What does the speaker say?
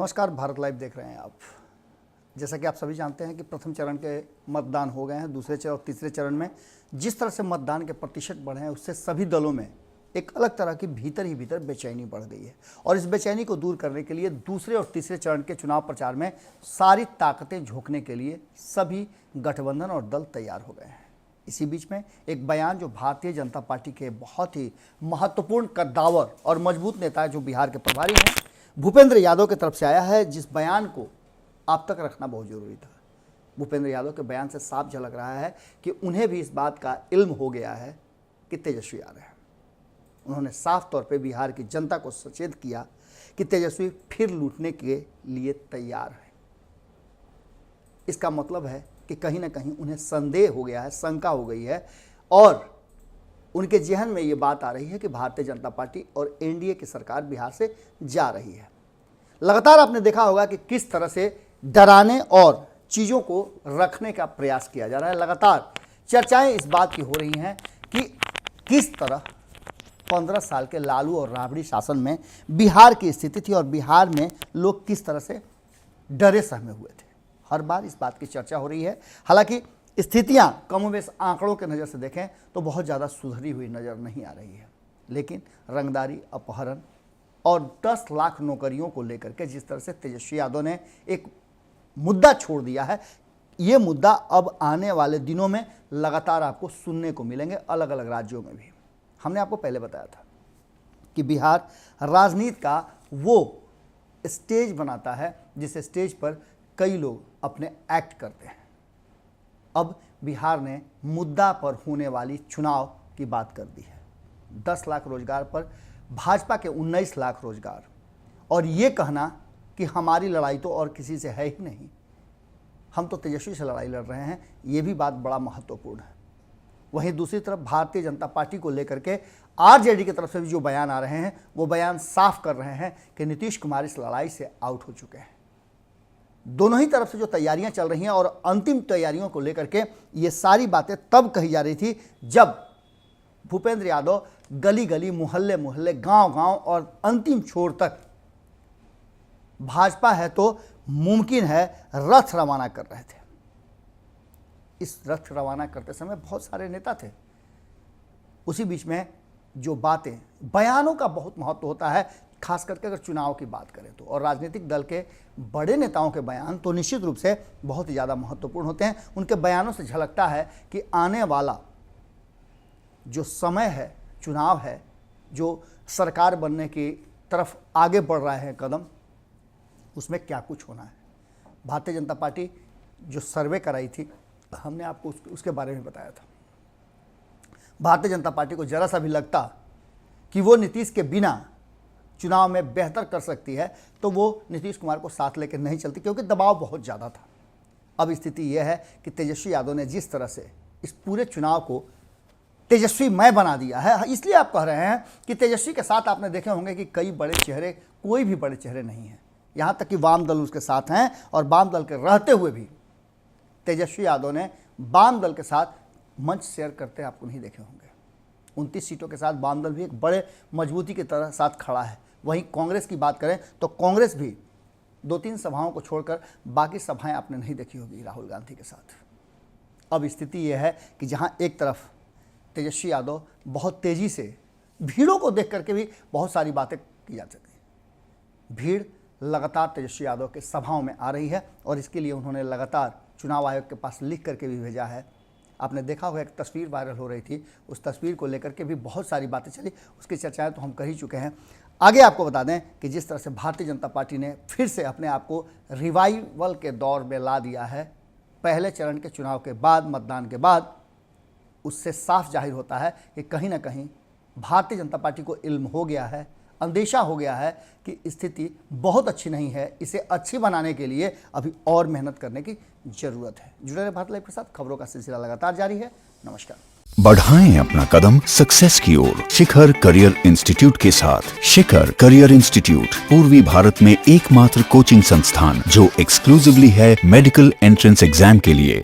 नमस्कार, भारत लाइव देख रहे हैं आप। जैसा कि आप सभी जानते हैं कि प्रथम चरण के मतदान हो गए हैं। दूसरे चरण और तीसरे चरण में जिस तरह से मतदान के प्रतिशत बढ़े हैं उससे सभी दलों में एक अलग तरह की भीतर ही भीतर बेचैनी बढ़ गई है और इस बेचैनी को दूर करने के लिए दूसरे और तीसरे चरण के चुनाव प्रचार में सारी ताकतें झोंकने के लिए सभी गठबंधन और दल तैयार हो गए हैं। इसी बीच में एक बयान जो भारतीय जनता पार्टी के बहुत ही महत्वपूर्ण कद्दावर और मजबूत नेता जो बिहार के प्रभारी हैं भूपेंद्र यादव की तरफ से आया है, जिस बयान को आप तक रखना बहुत जरूरी था। भूपेंद्र यादव के बयान से साफ झलक रहा है कि उन्हें भी इस बात का इल्म हो गया है कि तेजस्वी आ रहे हैं। उन्होंने साफ तौर पे बिहार की जनता को सचेत किया कि तेजस्वी फिर लूटने के लिए तैयार है। इसका मतलब है कि कहीं ना कहीं उन्हें संदेह हो गया है, शंका हो गई है और उनके जहन में ये बात आ रही है कि भारतीय जनता पार्टी और एनडीए की सरकार बिहार से जा रही है। लगातार आपने देखा होगा कि किस तरह से डराने और चीज़ों को रखने का प्रयास किया जा रहा है। लगातार चर्चाएं इस बात की हो रही हैं कि किस तरह 15 साल के लालू और राबड़ी शासन में बिहार की स्थिति थी और बिहार में लोग किस तरह से डरे सहमे हुए थे। हर बार इस बात की चर्चा हो रही है। हालांकि स्थितियां कमोबेश आंकड़ों के नज़र से देखें तो बहुत ज़्यादा सुधरी हुई नज़र नहीं आ रही है, लेकिन रंगदारी, अपहरण और 10 लाख नौकरियों को लेकर के जिस तरह से तेजस्वी यादव ने एक मुद्दा छोड़ दिया है, ये मुद्दा अब आने वाले दिनों में लगातार आपको सुनने को मिलेंगे अलग अलग राज्यों में भी। हमने आपको पहले बताया था कि बिहार राजनीति का वो स्टेज बनाता है जिस स्टेज पर कई लोग अपने एक्ट करते हैं। अब बिहार ने मुद्दा पर होने वाली चुनाव की बात कर दी है। 10 लाख रोजगार पर भाजपा के 19 लाख रोजगार और ये कहना कि हमारी लड़ाई तो और किसी से है ही नहीं, हम तो तेजस्वी से लड़ाई लड़ रहे हैं, ये भी बात बड़ा महत्वपूर्ण है। वहीं दूसरी तरफ भारतीय जनता पार्टी को लेकर के आरजेडी की तरफ से भी जो बयान आ रहे हैं वो बयान साफ कर रहे हैं कि नीतीश कुमार इस लड़ाई से आउट हो चुके हैं। दोनों ही तरफ से जो तैयारियां चल रही हैं और अंतिम तैयारियों को लेकर के ये सारी बातें तब कही जा रही थी जब भूपेंद्र यादव गली गली, मोहल्ले मोहल्ले, गांव गांव और अंतिम छोर तक भाजपा है तो मुमकिन है रथ रवाना कर रहे थे। इस रथ रवाना करते समय बहुत सारे नेता थे। उसी बीच में जो बातें, बयानों का बहुत महत्व होता है, खास करके अगर चुनाव की बात करें तो, और राजनीतिक दल के बड़े नेताओं के बयान तो निश्चित रूप से बहुत ही ज़्यादा महत्वपूर्ण होते हैं। उनके बयानों से झलकता है कि आने वाला जो समय है, चुनाव है, जो सरकार बनने की तरफ आगे बढ़ रहा है कदम, उसमें क्या कुछ होना है। भारतीय जनता पार्टी जो सर्वे कराई थी, हमने आपको उसके बारे में बताया था। भारतीय जनता पार्टी को जरा सा भी लगता कि वो नीतीश के बिना चुनाव में बेहतर कर सकती है तो वो नीतीश कुमार को साथ लेकर नहीं चलती, क्योंकि दबाव बहुत ज़्यादा था। अब स्थिति यह है कि तेजस्वी यादव ने जिस तरह से इस पूरे चुनाव को तेजस्वीमय बना दिया है, इसलिए आप कह रहे हैं कि तेजस्वी के साथ आपने देखे होंगे कि कई बड़े चेहरे, कोई भी बड़े चेहरे नहीं हैं। यहाँ तक कि वाम दल उसके साथ हैं और वाम दल के रहते हुए भी तेजस्वी यादव ने वाम दल के साथ मंच शेयर करते आपको नहीं देखे होंगे। 29 सीटों के साथ वाम दल भी एक बड़े मजबूती की तरह साथ खड़ा है। वहीं कांग्रेस की बात करें तो कांग्रेस भी 2-3 सभाओं को छोड़कर बाकी सभाएं आपने नहीं देखी होगी राहुल गांधी के साथ। अब स्थिति यह है कि जहां एक तरफ तेजस्वी यादव बहुत तेज़ी से, भीड़ों को देख करके भी बहुत सारी बातें की जा सकती हैं। भीड़ लगातार तेजस्वी यादव के सभाओं में आ रही है और इसके लिए उन्होंने लगातार चुनाव आयोग के पास लिख करके भी भेजा है। आपने देखा होगा एक तस्वीर वायरल हो रही थी, उस तस्वीर को लेकर के भी बहुत सारी बातें चली, उसकी चर्चाएं तो हम कर ही चुके हैं। आगे आपको बता दें कि जिस तरह से भारतीय जनता पार्टी ने फिर से अपने आप को रिवाइवल के दौर में ला दिया है, पहले चरण के चुनाव के बाद, मतदान के बाद, उससे साफ जाहिर होता है कि कहीं ना कहीं भारतीय जनता पार्टी को इल्म हो गया है, अंदेशा हो गया है कि स्थिति बहुत अच्छी नहीं है। इसे अच्छी बनाने के लिए अभी और मेहनत करने की जरूरत है। जुड़े रहे भारत लाइव के साथ, खबरों का सिलसिला लगातार जारी है। नमस्कार। बढ़ाएं अपना कदम सक्सेस की ओर शिखर करियर इंस्टीट्यूट के साथ। शिखर करियर इंस्टीट्यूट पूर्वी भारत में एकमात्र कोचिंग संस्थान जो एक्सक्लूसिवली है मेडिकल एंट्रेंस एग्जाम के लिए।